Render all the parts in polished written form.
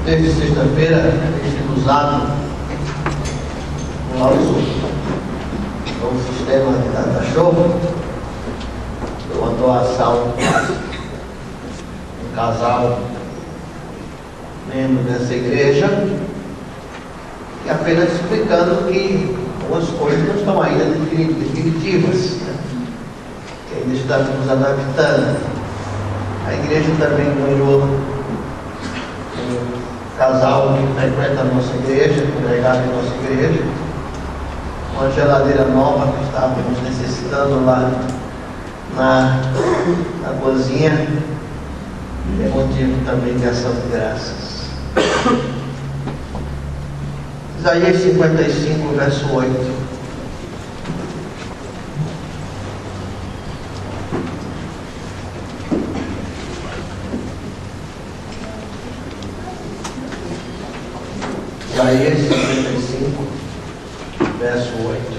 Desde sexta-feira, tem sido usado o sistema da show. Levantou a ação um casal membro dessa igreja, e apenas explicando que algumas coisas não estão ainda definitivas, né? Que ainda estamos nos adaptando. A igreja também ganhou um casal que frequenta a nossa igreja, congregado em nossa igreja, uma geladeira nova que estávamos necessitando lá na cozinha, e é motivo também de ação de graças. Isaías 55, verso 8. Isaías 55, verso 8.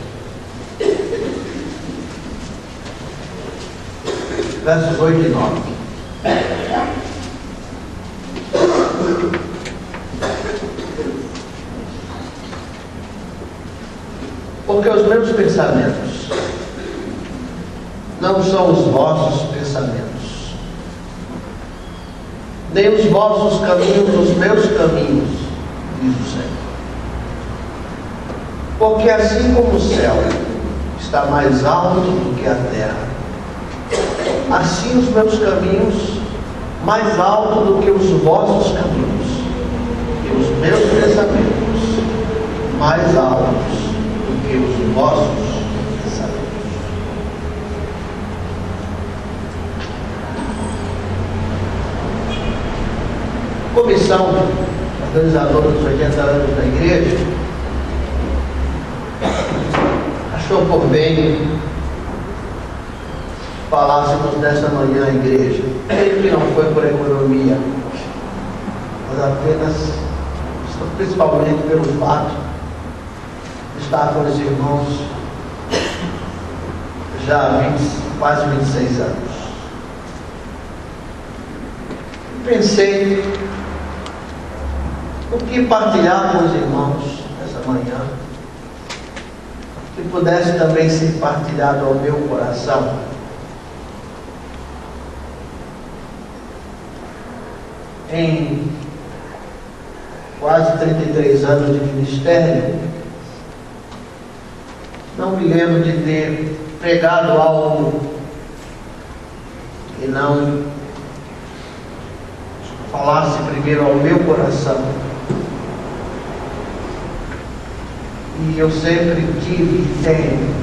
Versos 8 e 9. Porque os meus pensamentos não são os vossos pensamentos, nem os vossos caminhos os meus caminhos, diz o Senhor. Porque assim como o céu está mais alto do que a terra, assim os meus caminhos mais alto do que os vossos caminhos, e os meus pensamentos mais altos do que os vossos pensamentos. Comissão organizadora dos 80 anos da igreja achou por bem falássemos dessa manhã à igreja, que não foi por economia, mas apenas, principalmente pelo fato de estar com os irmãos já há quase 26 anos. E pensei o que partilhar com os irmãos essa manhã, que pudesse também ser partilhado ao meu coração. Em quase 33 anos de ministério, não me lembro de ter pregado algo que não falasse primeiro ao meu coração. E eu sempre tive e tenho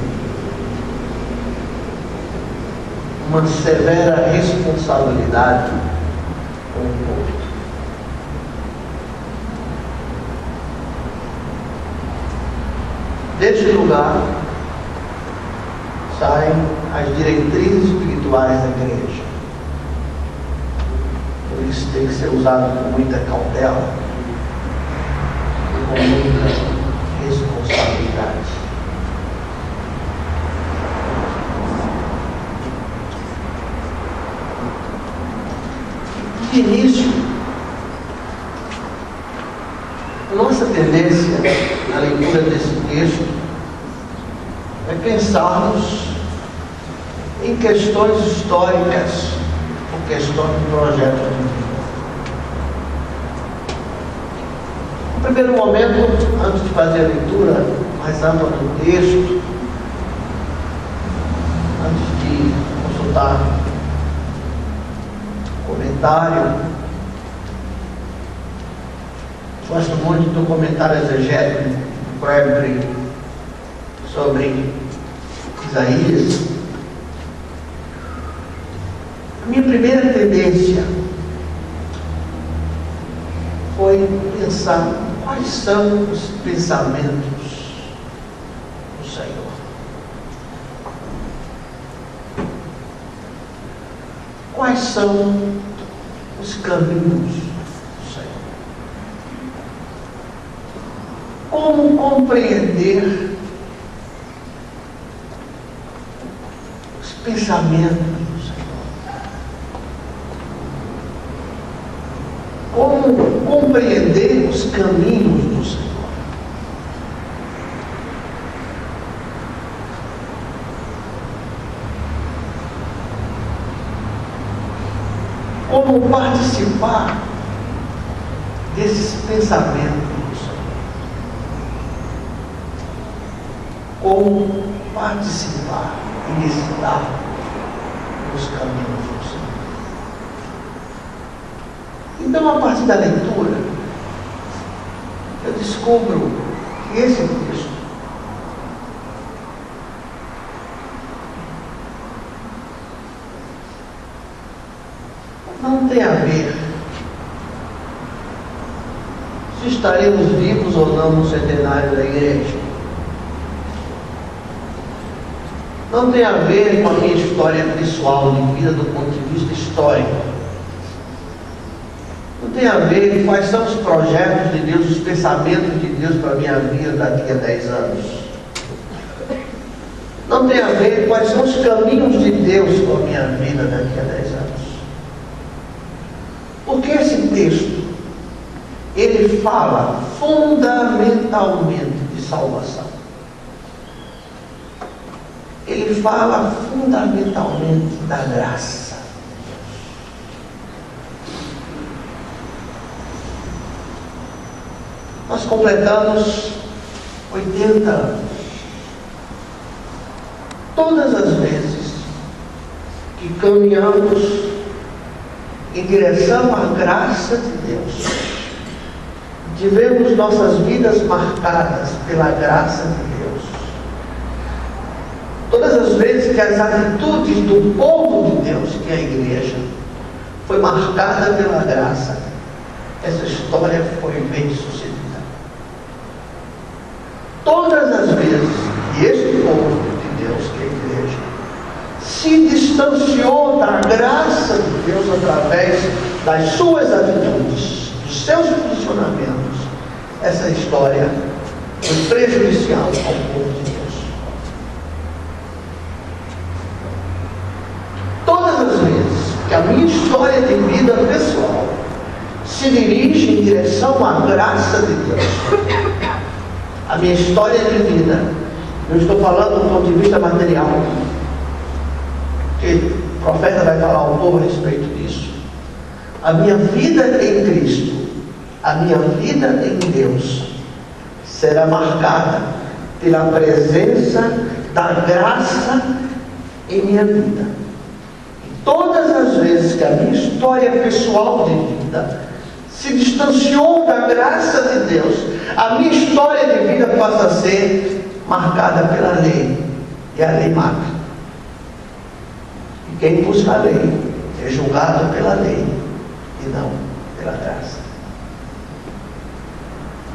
uma severa responsabilidade com o povo. Deste lugar saem as diretrizes espirituais da igreja. Por isso tem que ser usado com muita cautela e com muita responsabilidade. De início, a nossa tendência na leitura desse texto é pensarmos em questões históricas ou questões de projeto de vida. No primeiro momento, antes de fazer a leitura mais ampla do texto, antes de consultar o comentário, gosto muito do comentário exegético do Bradbury sobre Isaías. A minha primeira tendência foi pensar quais são os pensamentos do Senhor. Quais são os caminhos do Senhor? Como compreender os pensamentos do Senhor? Como compreender os caminhos do Senhor. Como participar desses pensamentos do Senhor. Como participar e estar nos caminhos do Senhor. Então, a partir da leitura, eu descubro que esse texto não tem a ver se estaremos vivos ou não no centenário da igreja. Não tem a ver com a minha história pessoal de vida do ponto de vista histórico. Não tem a ver com quais são os projetos de Deus, os pensamentos de Deus para a minha vida daqui a 10 anos. Não tem a ver com quais são os caminhos de Deus para a minha vida daqui a 10 anos. Porque esse texto, ele fala fundamentalmente de salvação. Ele fala fundamentalmente da graça. Nós completamos 80 anos. Todas as vezes que caminhamos em direção à graça de Deus, tivemos nossas vidas marcadas pela graça de Deus. Todas as vezes que as atitudes do povo de Deus, que é a igreja, foi marcada pela graça, essa história foi bem sucedida. Todas as vezes que este povo de Deus, que é a igreja, se distanciou da graça de Deus através das suas atitudes, dos seus posicionamentos, essa história foi prejudicial ao povo de Deus. Todas as vezes que a minha história de vida pessoal se dirige em direção à graça de Deus, a minha história de vida, eu estou falando do ponto de vista material, que o profeta vai falar ao povo a respeito disso. A minha vida em Cristo, a minha vida em Deus, será marcada pela presença da graça em minha vida. E todas as vezes que a minha história pessoal de vida se distanciou da graça de Deus, a minha história de vida passa a ser marcada pela lei, e a lei mata. E quem busca a lei é julgado pela lei e não pela graça.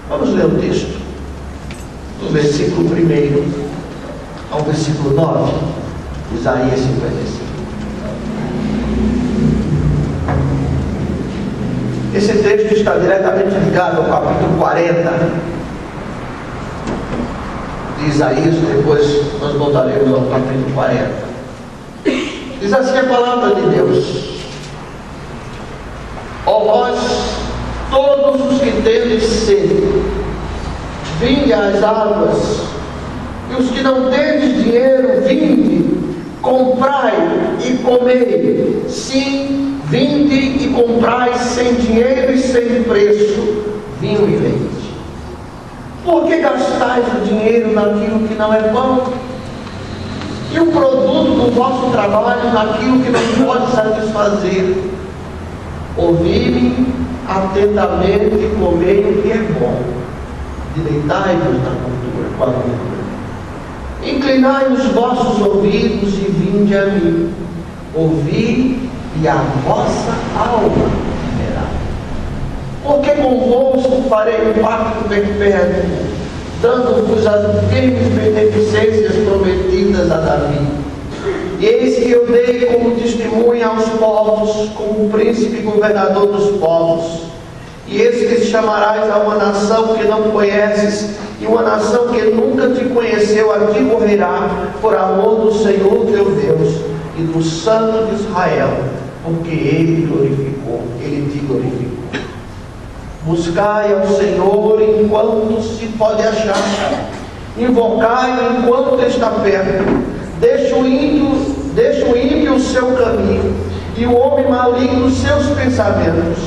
Vamos ler o texto do versículo 1 ao versículo 9, Isaías 55. Esse texto está diretamente ligado ao capítulo 40 de Isaías, depois nós voltaremos ao capítulo 40. Diz assim a palavra de Deus: ó vós, todos os que tendes sede, vinde às águas, e os que não tendes dinheiro, vinde, comprai e comei. Sim, vinde e comprai sem dinheiro e sem preço vinho e leite. Por que gastais o dinheiro naquilo que não é pão, e o produto do vosso trabalho naquilo que não pode satisfazer? Ouvi-me atentamente e comei o que é bom, deleitai-vos com a cultura. Inclinai os vossos ouvidos e vinde a mim, ouvi, e a vossa alma verá. Porque convosco farei um pacto perpétuo, dando-vos as firmes beneficências prometidas a Davi. E eis que eu dei como testemunha aos povos, como príncipe e governador dos povos. E eis que chamarás a uma nação que não conheces, e uma nação que nunca te conheceu, a ti morrerá, por amor do Senhor teu Deus e do Santo de Israel, porque Ele te glorificou. Buscai ao Senhor enquanto se pode achar. Invocai-o enquanto está perto. Deixa o ímpio o seu caminho, e o homem maligno os seus pensamentos.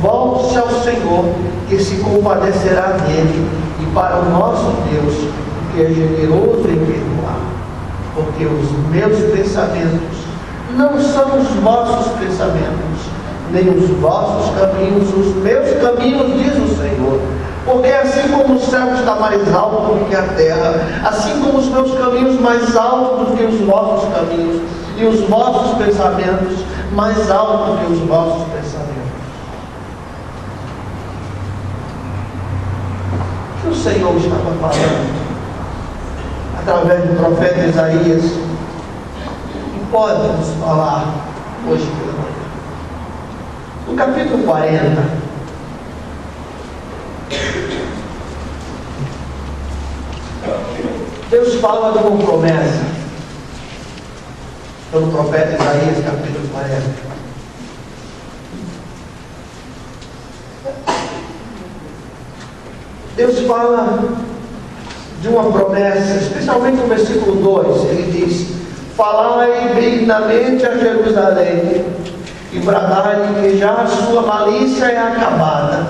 Volte-se ao Senhor, que se compadecerá dele, e para o nosso Deus, que é generoso em perdoar. Porque os meus pensamentos não são os vossos pensamentos, nem os vossos caminhos, os meus caminhos, diz o Senhor. Porque assim como o céu está mais alto do que a terra, assim como os meus caminhos mais altos do que os vossos caminhos, e os vossos pensamentos mais altos do que os vossos pensamentos. O que o Senhor estava falando através do profeta Isaías, e pode nos falar hoje pela manhã? No capítulo 40, Deus fala de uma promessa pelo profeta Isaías, capítulo 40. Deus fala de uma promessa, especialmente no versículo 2, ele diz: falai benignamente a Jerusalém, e bradai que já a sua malícia é acabada,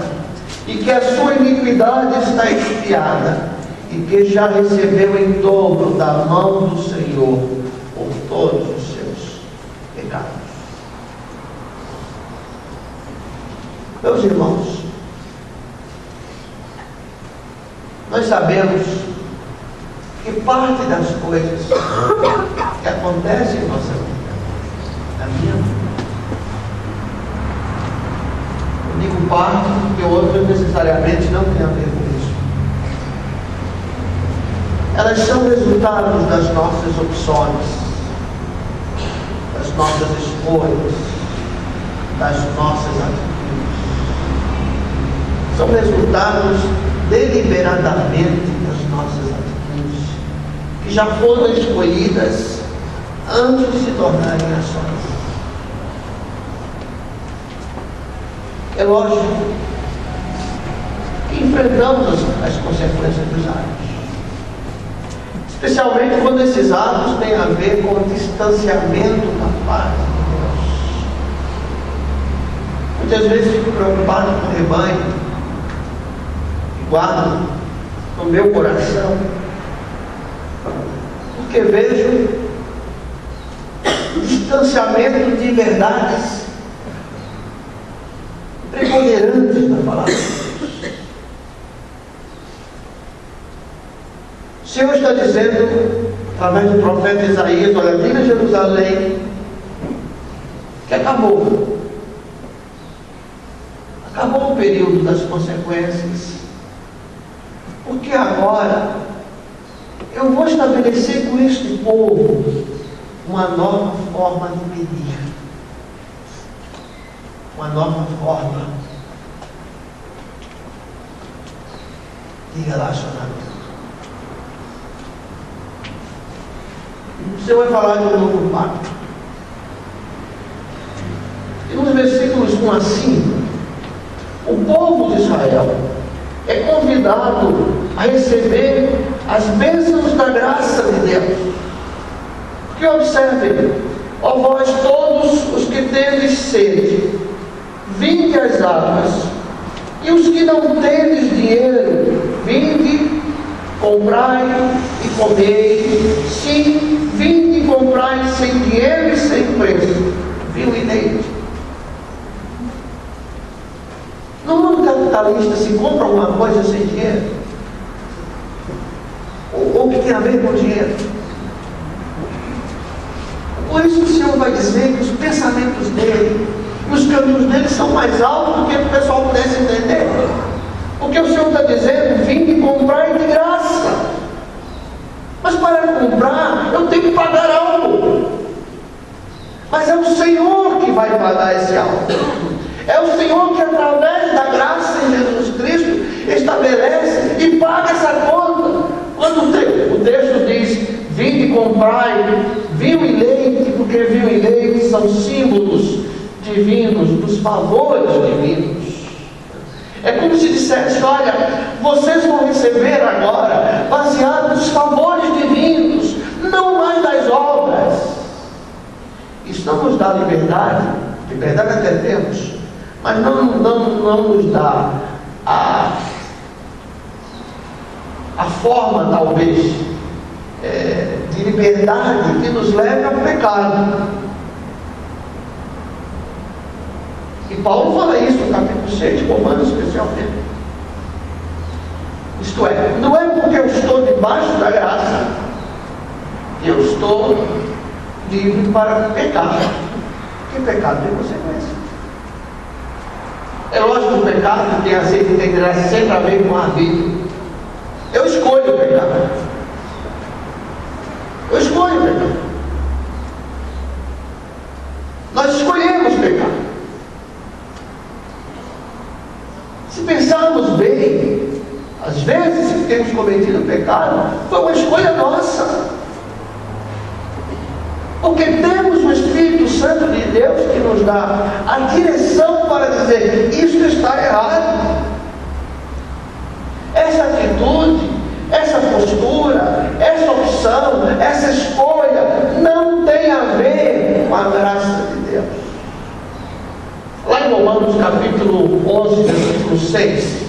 e que a sua iniquidade está expiada, e que já recebeu em dobro da mão do Senhor por todos os seus pecados. Meus irmãos, nós sabemos que parte das coisas que acontecem em nossa vida, na minha vida, eu digo parte porque outras necessariamente não tem a ver com isso. Elas são resultados das nossas opções, das nossas escolhas, das nossas atitudes. São resultados deliberadamente das nossas atitudes, que já foram escolhidas antes de se tornarem ações. É lógico que enfrentamos as consequências dos atos, especialmente quando esses atos têm a ver com o distanciamento da paz de Deus. Muitas vezes fico preocupado com o rebanho e guardo no meu coração, porque vejo distanciamento de verdades preponderantes na palavra de Deus. O Senhor está dizendo, através do profeta Isaías: olha, diga a Jerusalém que acabou o período das consequências, porque agora eu vou estabelecer com este povo uma nova forma de medir, uma nova forma de relacionamento. O Senhor vai falar de um novo pacto. E nos versículos 1 a 5, o povo de Israel é convidado a receber as bênçãos da graça de Deus. Que observem: ó vós todos os que tendes sede, vinde às águas, e os que não tendes dinheiro, vinde, comprai e comei. Sim, vinde e comprai sem dinheiro e sem preço vinho e leite. No mundo capitalista se compra alguma coisa sem dinheiro, ou que tem a ver com dinheiro. Por isso o Senhor vai dizer que os pensamentos dele e os caminhos dele são mais altos do que o pessoal pudesse entender. Porque o Senhor está dizendo: vinde e comprai de graça. Mas para comprar eu tenho que pagar algo. Mas é o Senhor que vai pagar esse algo. É o Senhor que, através da graça em Jesus Cristo, estabelece e paga essa conta. Quando o texto diz: vinde e comprai vinho e leite, porque vinho e leite são símbolos divinos, dos favores divinos. É como se dissesse: olha, vocês vão receber agora, baseado nos favores divinos, não mais das obras. Isso não nos dá liberdade. Liberdade até temos, mas não nos dá a forma, talvez, de liberdade que nos leve ao pecado. E Paulo fala isso no capítulo 6 de Romanos, especialmente. Isto é, não é porque eu estou debaixo da graça que eu estou livre para pecar. Porque pecado tem consequência. É lógico que o pecado tem aceito e tem graça sempre a ver com a vida. Eu escolho pecar. Eu escolho pecar. Nós escolhemos pecar. Se pensarmos bem, às vezes que temos cometido pecado, foi uma escolha nossa. Porque temos o Espírito Santo de Deus que nos dá a direção para dizer: isto está errado. Essa atitude, essa postura, essa opção, essa escolha não tem a ver com a graça de Deus. Lá em Romanos capítulo 11, versículo 6,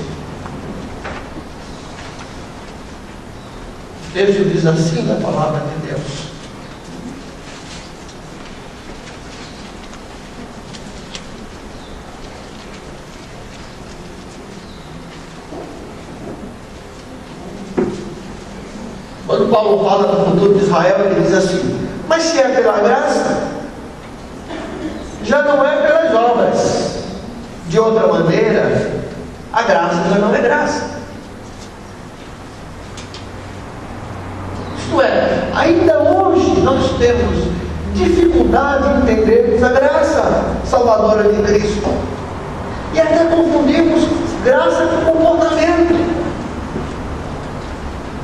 o texto diz assim na palavra de Deus: quando Paulo fala do futuro de Israel, ele diz assim: mas se é pela graça, já não é pelas obras. De outra maneira, a graça já não é graça. Isto é, ainda hoje nós temos dificuldade em entendermos a graça salvadora de Cristo. E até confundimos graça com comportamento.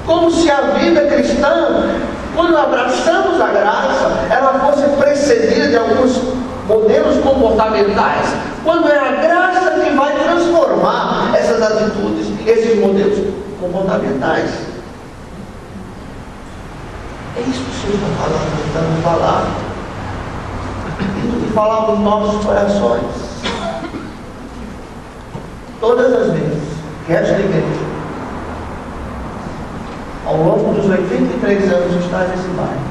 Como se a vida cristã, quando abraçamos a graça, ela fosse precedida de alguns modelos comportamentais, quando é a graça que vai transformar essas atitudes, esses modelos comportamentais. É isso que o Senhor está falando, tentando falar, tentando falar nos nossos corações. Todas as vezes que esta igreja, ao longo dos 83 anos que está nesse bairro,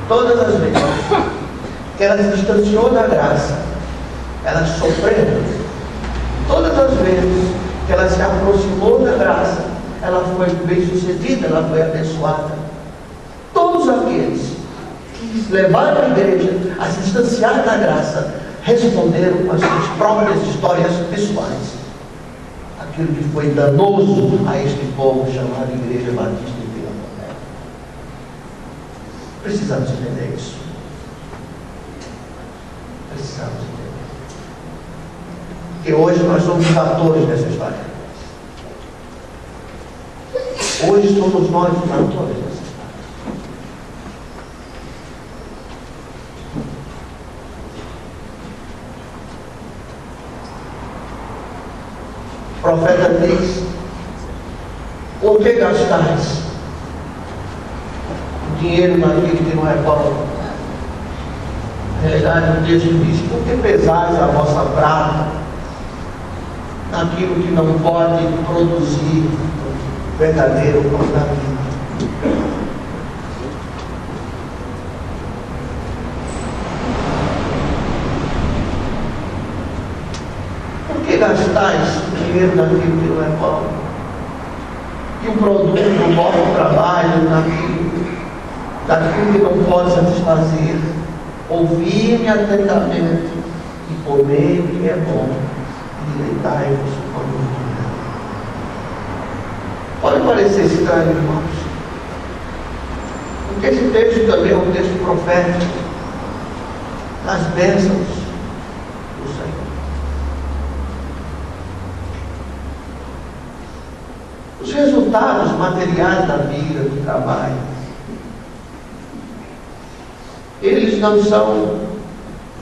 todas as vezes que ela se distanciou da graça, ela sofreu. Todas as vezes que ela se aproximou da graça, ela foi bem sucedida, ela foi abençoada. Todos aqueles que levaram a igreja a se distanciar da graça responderam com as suas próprias histórias pessoais aquilo que foi danoso a este povo chamado Igreja Batista de Vila Montana. Precisamos entender isso. Precisamos entender. Porque hoje nós somos os atores dessa história. Hoje somos nós os atores dessa história. O profeta diz: por que gastais o dinheiro naquilo que não é pão? Na realidade, o texto diz: por que pesais a vossa prata naquilo que não pode produzir o verdadeiro pão da vida? Por que gastais o dinheiro naquilo que não é pão? E o produto do vosso trabalho daquilo que não pode satisfazer? Ouvi-me atentamente e comei o que é bom, e deleitai-vos com a gordura. Pode parecer estranho, irmãos, porque esse texto também é um texto profético das bênçãos do Senhor. Os resultados materiais da vida, do trabalho, eles não são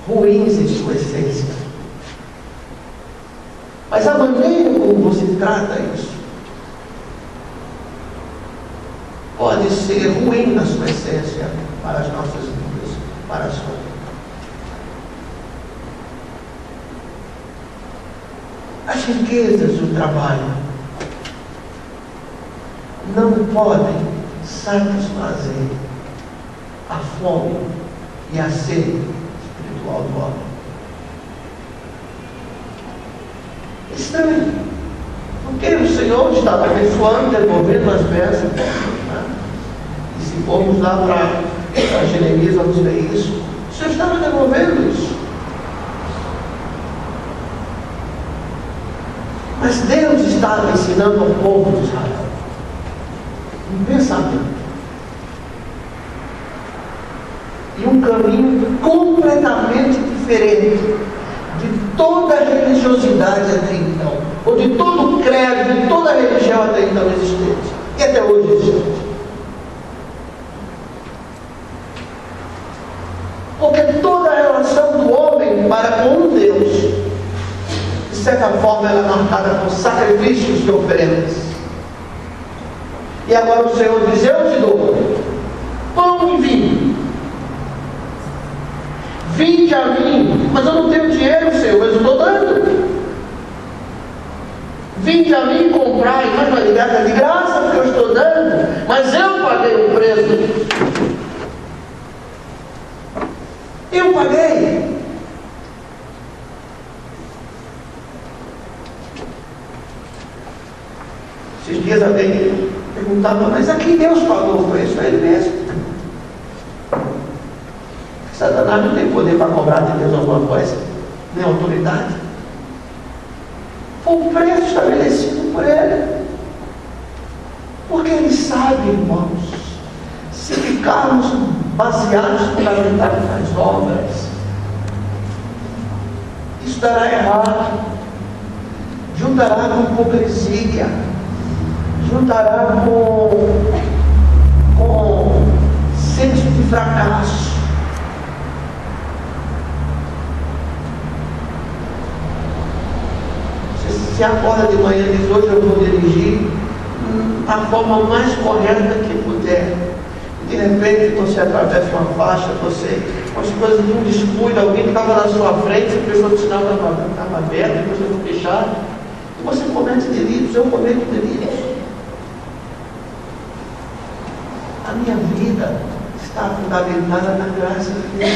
ruins em sua essência. Mas a maneira como você trata isso pode ser ruim na sua essência para as nossas vidas, para a sua vida. As riquezas do trabalho não podem satisfazer a fome e a sede espiritual do homem. Estranho, porque o Senhor estava abençoando, devolvendo as bênçãos, né? E se formos lá para Jeremias, vamos ver isso. O Senhor estava devolvendo isso. Mas Deus estava ensinando ao povo de Israel um pensamento e um caminho completamente diferente de toda a religiosidade até então, ou de todo o credo, de toda a religião até então existente, e até hoje existe. Porque toda a relação do homem para com Deus, de certa forma, ela é marcada por sacrifícios e oferendas. E agora o Senhor diz: eu te dou pão e vinho. Vinde a mim, mas eu não tenho dinheiro, Senhor, mas eu estou dando. Vinde a mim comprar, mas vai ligar de graça, porque eu estou dando, mas eu paguei o preço. Eu paguei. Esses dias alguém perguntava: mas aqui Deus pagou o preço? É Ele mesmo. Satanás não tem poder para cobrar de Deus alguma coisa, nem autoridade. Foi o preço estabelecido por Ele. Porque Ele sabe, irmãos, se ficarmos baseados fundamentalmente nas obras, isso dará errado, juntará com hipocrisia, juntará com senso de fracasso. Você acorda de manhã e diz: hoje eu vou dirigir a forma mais correta que puder. De repente você atravessa uma faixa, você, com as coisas de um descuido, alguém que estava na sua frente, você pensou que o sinal estava aberto, depois você foi fechado, e você comete delitos. Eu cometo delitos. A minha vida está fundamentada na graça de Deus.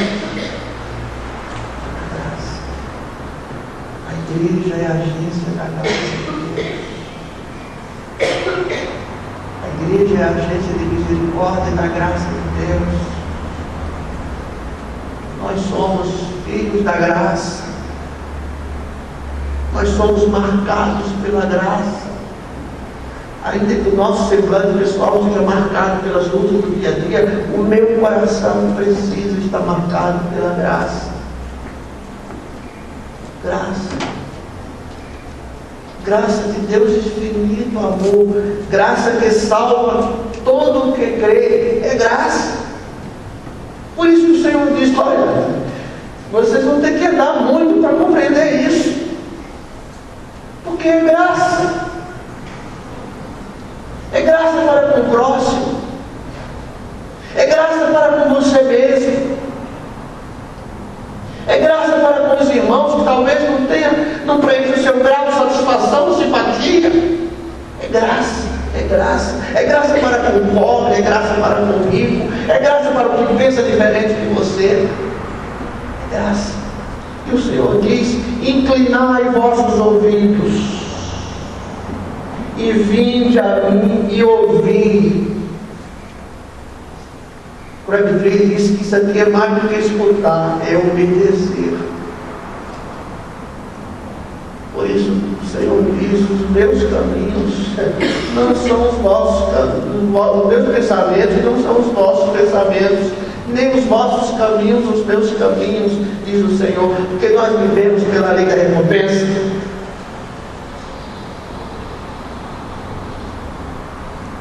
Na graça. A igreja é a agência da graça de Deus. A igreja é a agência de misericórdia e da graça de Deus. Nós somos filhos da graça. Nós somos marcados pela graça. Ainda que o nosso semblante pessoal seja marcado pelas lutas do dia a dia, o meu coração precisa estar marcado pela graça. Graça. Graça de Deus infinito amor. Graça que salva todo o que crê. É graça. Por isso que o Senhor diz: olha, vocês vão ter que andar muito para compreender isso. Porque é graça. É graça para com o próximo. É graça para com você mesmo. É graça para com os irmãos que talvez não preenchem o seu grau de satisfação, simpatia. É graça, é graça. É graça para com o pobre, é graça para com o rico, é graça para o que pensa diferente de você. É graça. E o Senhor diz: inclinai vossos ouvidos e vinde a mim e ouvi. O Craig Tree disse que isso aqui é mais do que escutar, é obedecer. Por isso o Senhor diz: os meus caminhos não são os vossos caminhos, os meus pensamentos não são os vossos pensamentos, nem os vossos caminhos, os meus caminhos, diz o Senhor, porque nós vivemos pela lei da recompensa.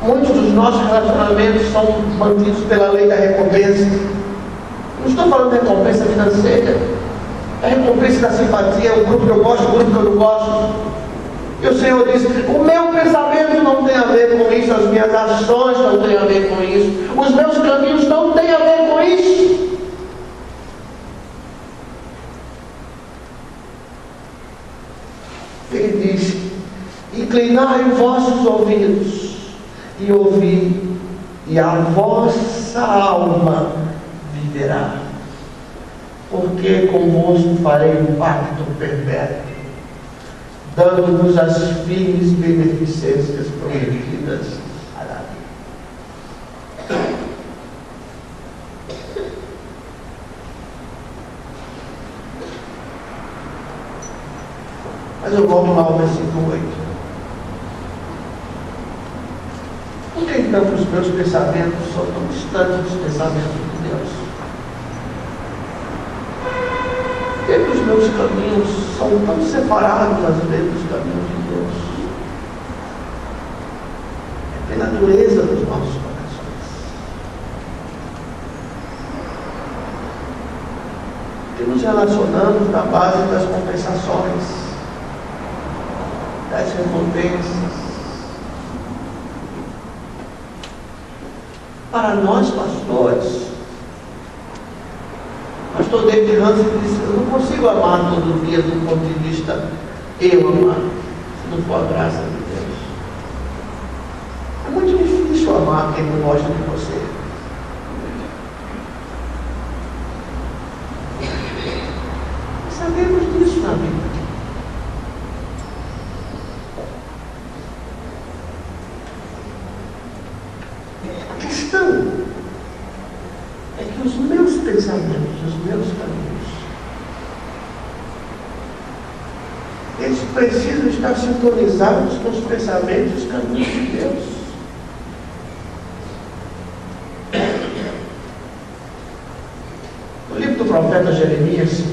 Muitos dos nossos relacionamentos são mantidos pela lei da recompensa. Não estou falando de recompensa financeira. É a recompensa da simpatia, o grupo que eu gosto, o grupo que eu não gosto. E o Senhor diz: o meu pensamento não tem a ver com isso, as minhas ações não têm a ver com isso, os meus caminhos não têm a ver com isso. Ele diz: inclinai os vossos ouvidos e ouvi, e a vossa alma viverá, porque convosco farei um pacto perpétuo, dando-vos as firmes beneficências prometidas a Davi. Mas eu volto lá ao versículo 8. Por que então os meus pensamentos são tão distantes dos pensamentos de Deus? Por que os meus caminhos são tão separados às vezes dos caminhos de Deus? É pela dureza dos nossos corações. Porque nos relacionamos na base das compensações, das recompensas. Para nós, pastores, pastor David Hansen disse: eu não consigo amar todo dia do ponto de vista eu amar, se não for a graça de Deus. É muito difícil amar quem não gosta de você. Sabemos disso na Bíblia. A questão é que os meus pensamentos, os meus caminhos, eles precisam estar sintonizados com os pensamentos e os caminhos de Deus. No livro do profeta Jeremias,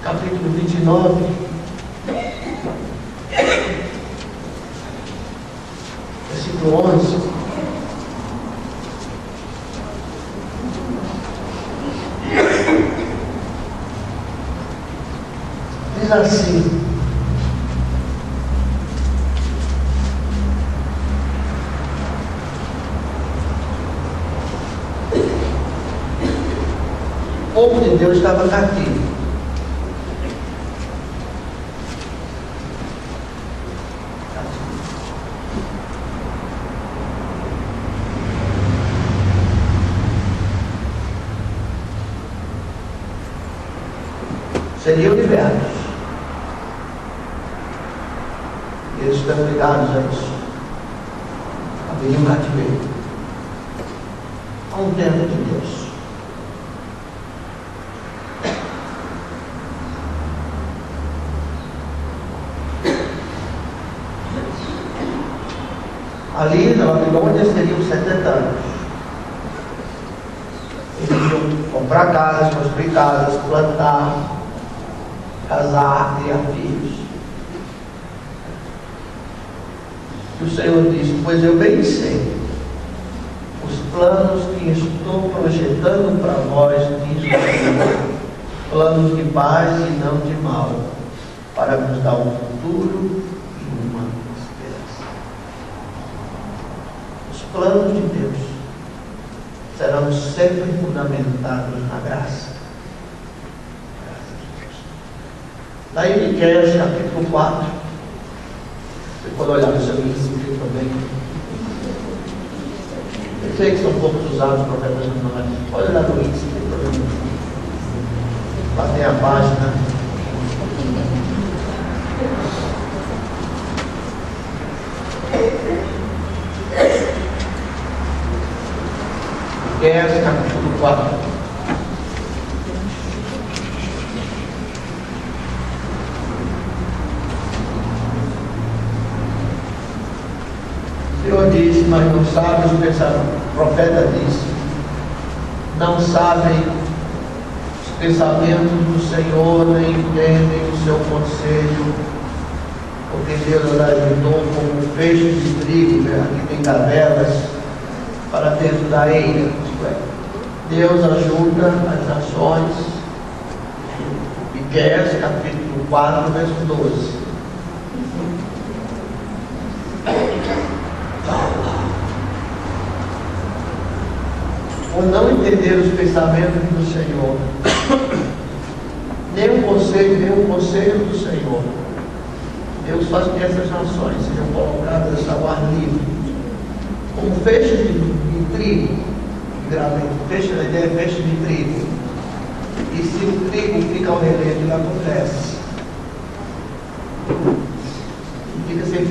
capítulo 29, versículo 11. Diz assim: o povo de Deus estava cativo. Seriam libertos. Eles estão ligados a isso. Haveria um cativeiro. Há um tempo de Deus. Ali na Babilônia seriam 70 anos. Eles iam comprar casas, construir casas, plantar, casar, criar filhos. E o Senhor disse: pois eu bem sei os planos que estou projetando para vós, diz o Senhor, planos de paz e não de mal, para vos dar um futuro e uma esperança. Os planos de Deus serão sempre fundamentados na graça. Daí em Miqueias, capítulo 4, você pode olhar no seu livro também. Eu sei que são poucos usados profetas menores. Pode olhar no índice, não tem problema. Lá tem a página. Miqueias, capítulo 4. O Senhor disse: mas não sabem os pensamentos. O profeta disse: não sabem os pensamentos do Senhor, nem entendem o seu conselho, porque Deus os ajudou como feixes de trigo, né? Aqui tem gavelas para dentro da eira. Deus ajuda as nações Miqueias, capítulo 4, verso 12. Por não entender os pensamentos do Senhor, nem o conselho do Senhor, Deus faz que essas nações sejam colocadas ao ar livre, como feixes de trigo, feixes de trigo. E se o trigo fica ao relento, ele apodrece. Fica sem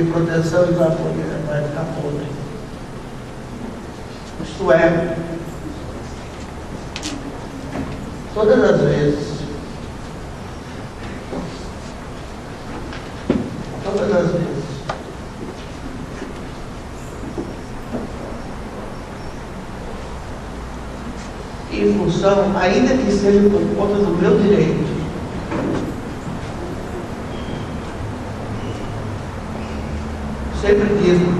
proteção e vai ficar podre. Isto é, todas as vezes em função, ainda que seja por conta do meu direito, sempre digo,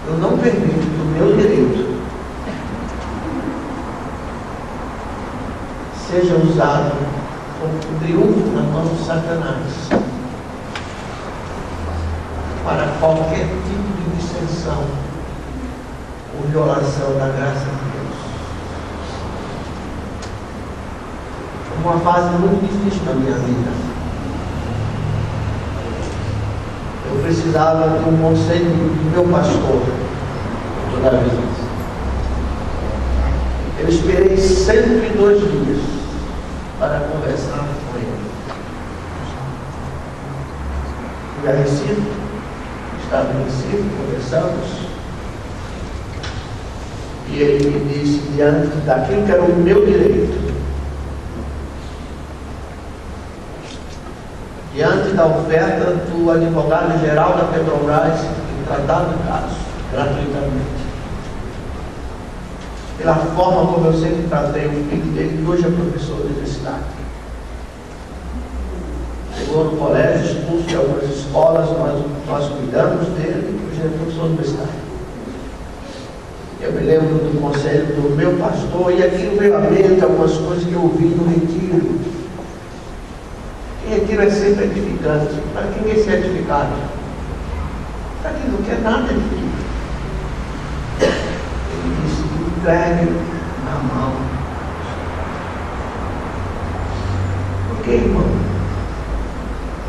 eu não permito que o meu direito seja usado como triunfo na mão de Satanás para qualquer tipo de dissensão ou violação da graça de Deus. Uma fase muito difícil na minha vida. Eu precisava de um conselho do meu pastor toda vez. Eu esperei 102 dias para conversar com ele. Fui a Recife, estava em Recife, conversamos, e ele me disse, diante daquilo que era o meu direito, diante da oferta do advogado-geral da Petrobras, que tratava do caso, gratuitamente, pela forma como eu sempre tratei o filho dele, que hoje é professor de universidade. Chegou no colégio, expulso de algumas escolas, nós cuidamos dele, hoje é professor universitário. Eu me lembro do conselho do meu pastor, e aquilo veio à mente algumas coisas que eu ouvi no retiro. E retiro é sempre edificante. Para quem quer ser edificado? Para quem não quer nada edificado. Ele disse, entregue na mão. Porque, irmão,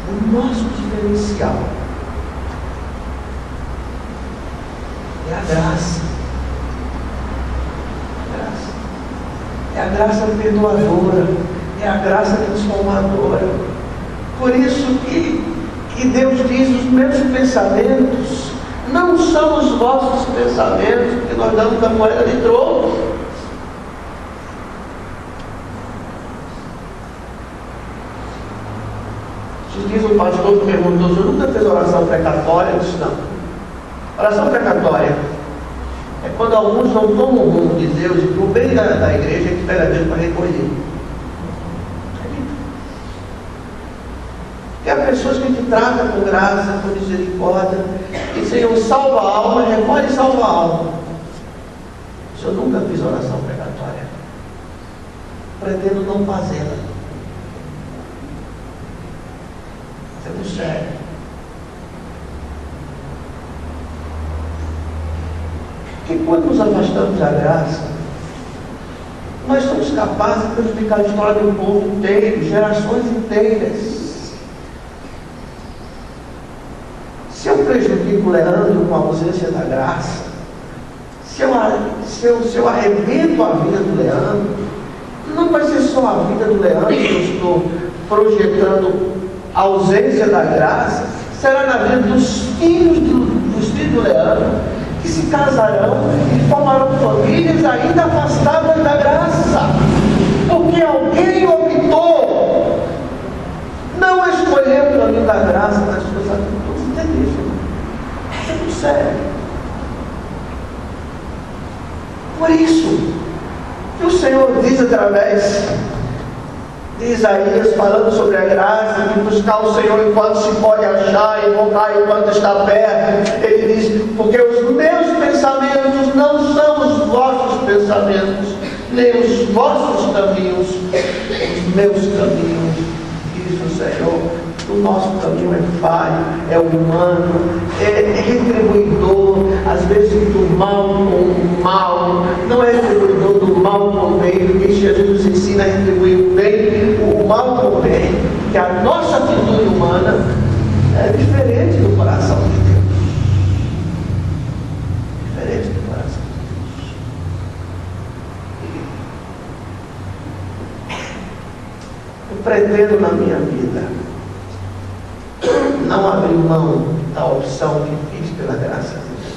o nosso diferencial é a graça. É a graça perdoadora, é a graça transformadora. Por isso que Deus diz, os meus pensamentos não são os vossos pensamentos, que nós damos a moeda de troco. Diz um pastor que perguntou, você nunca fez oração precatória? Eu disse, não. Oração precatória é quando alguns não tomam o rumo de Deus e por bem da igreja que pega Deus para recolher. E há pessoas que te tratam com graça, com misericórdia, e Senhor, salva a alma, recolhe e salva a alma. Eu nunca fiz oração precatória. Pretendo não fazê-la. Sendo sério. Porque quando nos afastamos da graça, nós somos capazes de prejudicar a história do povo inteiro, gerações inteiras. Se eu prejudico o Leandro com a ausência da graça, se eu arrebento a vida do Leandro, não vai ser só a vida do Leandro que eu estou projetando a ausência da graça, será na vida dos filhos do Leandro, que se casarão e formarão famílias ainda afastadas da graça, porque alguém optou não escolher o caminho da graça nas suas atitudes. Entendeu? Isso é muito sério. Por isso que o Senhor diz através de Isaías, falando sobre a graça, de buscar o Senhor enquanto se pode achar, invocar enquanto está perto. Ele diz, porque os meus pensamentos não pensamentos, nem os vossos caminhos, os meus caminhos, diz o Senhor. O nosso caminho é falho, é humano, é retribuidor, às vezes do mal com o mal, não é retribuidor do mal com o bem, porque Jesus nos ensina a retribuir o bem, o mal com o bem, que a nossa atitude humana é diferente do coração de Deus. Diferente do coração de Deus. Eu pretendo na minha vida não abrir mão da opção que fiz pela graça de Deus.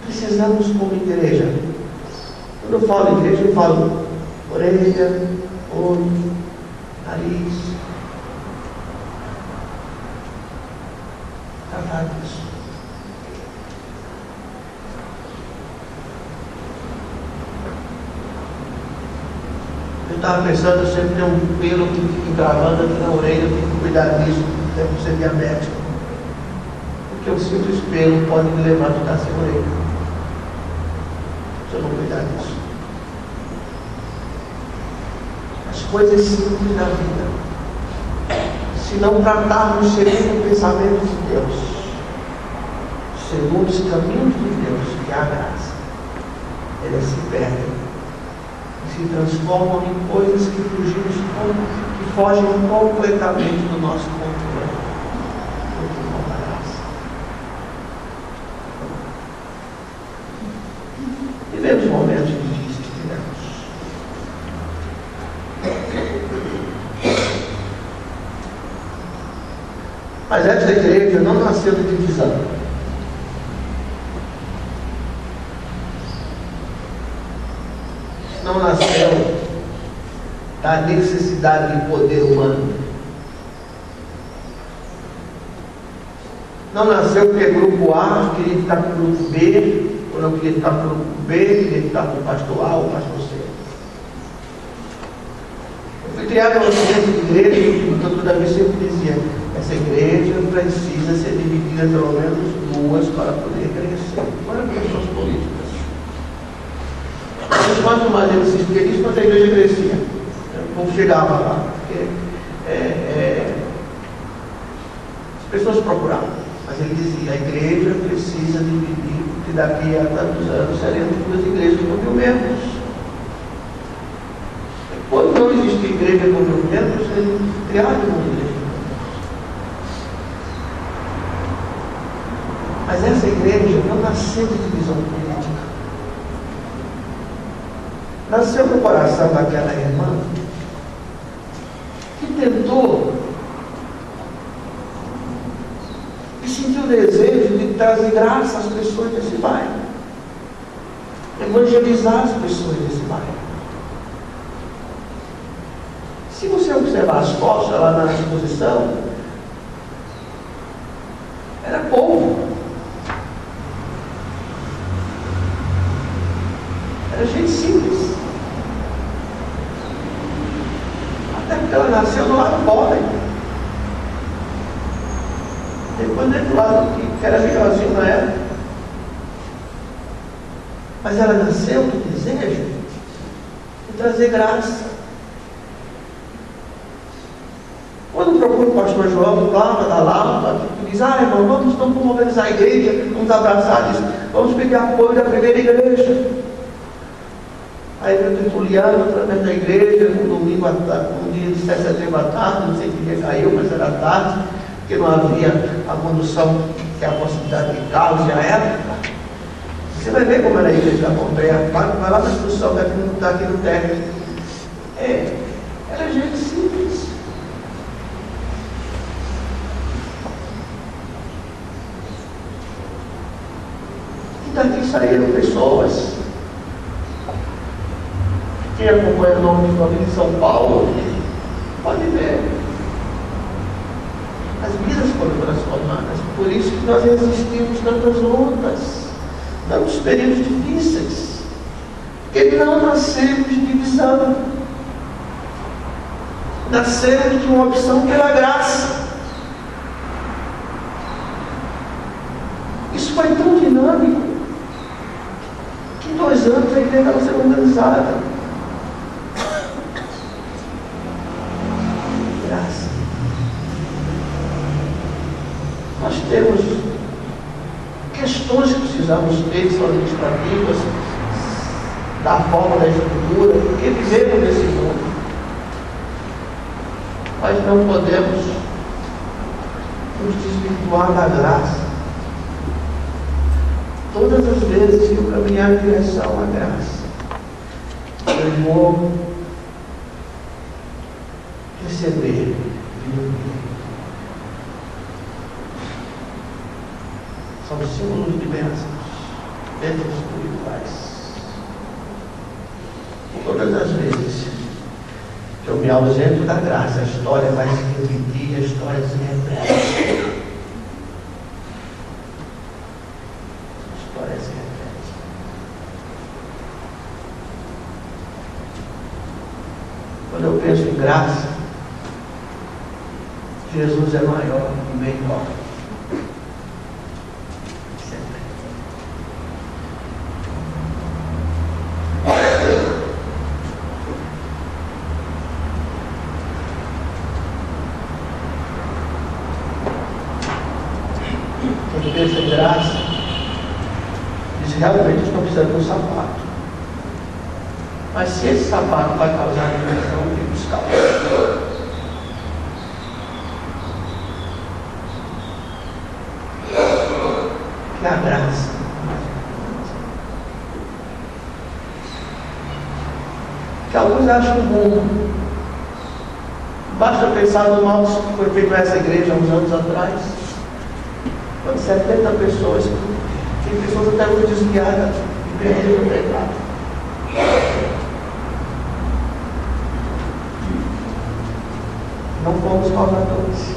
Precisamos, como igreja, quando eu falo igreja, eu falo orelha, olho, nariz, tratar disso. Eu estava pensando, eu sempre tenho um pelo que fica encravando aqui na orelha, eu tenho que cuidar disso, até por ser diabético. Porque eu sinto esse pelo, pode me levar a ficar sem orelha. Se eu não cuidar disso. As coisas simples da vida. Se não tratarmos segundo o pensamento de Deus, segundo os caminhos de Deus, que é a graça, eles se perdem. Se transformam em coisas que fogem completamente do nosso controle. Vivemos momentos difíceis, mas essa igreja não nasceu de divisão. Não nasceu da necessidade de poder humano. Não nasceu porque grupo A queria ficar com o grupo B, ou não queria ficar com o grupo B, queria ficar com o pastor A ou o pastor C. Eu fui criado numa ciência de igreja, então toda vez sempre dizia, essa igreja precisa ser dividida pelo menos duas para poder crescer. Agora questões políticas. Quanto mais ele se insistia, quanto a igreja crescia. O povo chegava lá, porque as pessoas procuravam. Mas ele dizia, a igreja precisa dividir, porque daqui a tantos anos seremos duas igrejas com 1000 membros. Quando não existia igreja com 1000 membros, ele criava uma igreja. Mas essa igreja não nasceu de divisão política. Nasceu no coração daquela irmã que tentou e sentiu o desejo de trazer graça às pessoas desse bairro, evangelizar as pessoas desse bairro. Se você observar as fotos lá na exposição, era povo. Era gente simples. Até porque ela nasceu do lado pobre. Depois do lado que era melhorzinho na época. Mas ela nasceu com o desejo de trazer graça. Quando procura o pastor João, clama da lata, diz, irmão, vamos organizar a igreja, vamos abraçar isso, vamos pedir apoio da primeira igreja. Aí eu tertuliano através da igreja, um domingo à tarde, um dia de 7 de setembro à tarde, não sei que dia caiu, mas era tarde, porque não havia a condução, que é a possibilidade de carros na época. Você vai ver como era a igreja da Pompeia, vai lá na instrução, daqui não está aqui no término. Era gente simples. E daqui saíram pessoas. Quem acompanha o nome de família de São Paulo, pode ver. As vidas foram transformadas. Por isso que nós resistimos tantas lutas, tantos períodos difíceis. Porque não nascemos de divisão. Nascemos de uma opção pela graça. 10 anos a igreja estava sendo organizada. Graça. Nós temos questões que precisamos ter, que são administrativas, da forma da estrutura, porque vivemos nesse mundo. Mas não podemos nos desvirtuar da graça. Todas as vezes que eu caminhar em direção à graça, eu vou receber são símbolos de bênçãos dentro dos espirituais. Todas as vezes que eu me ausento da graça, a história vai se repetir, a história se repete. A história se repete. Quando eu penso em graça, Jesus é maior e melhor. Quem pensa em graça diz realmente não precisa de um sapato. Mas se esse sapato vai causar diversão, eu tenho que buscar outro. Que é a graça. Que alguns acham bom. Basta pensar no mal que foi feito nessa igreja há uns anos atrás. Quando 70 pessoas, tem pessoas até hoje desviadas e perderam o pecado. Não fomos causadores.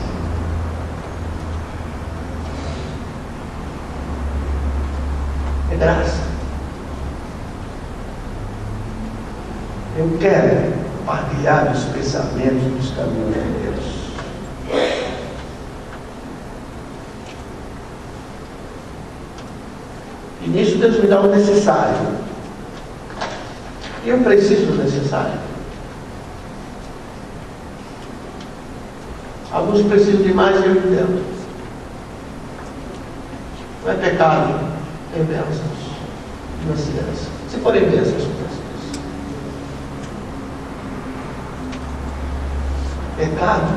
É graça. Eu quero partilhar os pensamentos dos caminhos de Deus. E nisso Deus me dá o necessário. E eu preciso do necessário. Alguns precisam de mais e eu de dentro. Não é pecado, tem bênçãos financeiras. Se forem bênçãos financeiras. Pecado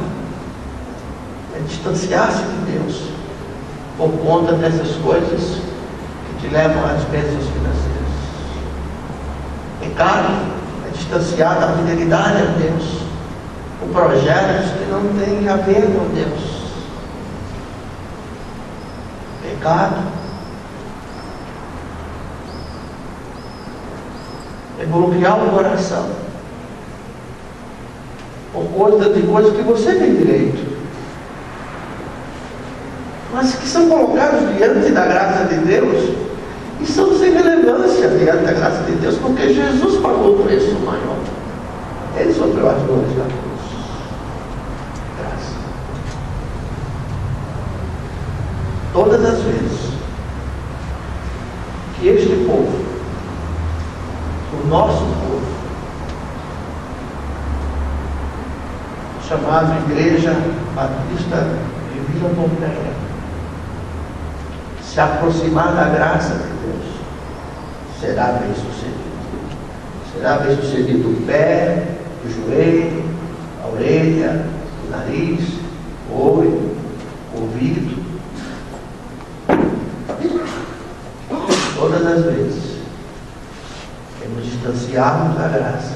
é distanciar-se de Deus por conta dessas coisas que te levam às bênçãos financeiras. Pecado é distanciar da fidelidade a Deus por projetos que não têm a ver com Deus. Pecado é bloquear o coração por conta de coisas que você tem direito, mas que são colocados diante da graça de Deus e são sem relevância diante da graça de Deus, porque Jesus pagou o preço maior. Ele sofreu as dores da cruz. Graça. Todas as vezes que este povo, o nosso povo, chamado Igreja Batista de Vila Pompeia, se aproximar da graça de Deus, será bem sucedido. Será bem sucedido o pé, o joelho, a orelha, o nariz, o olho, o ouvido. Todas as vezes que nos distanciarmos da graça,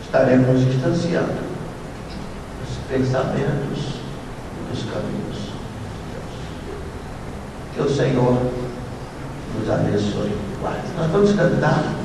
estaremos nos distanciando dos pensamentos e dos caminhos de Deus. Que o Senhor nos abençoe. Nós vamos cantar.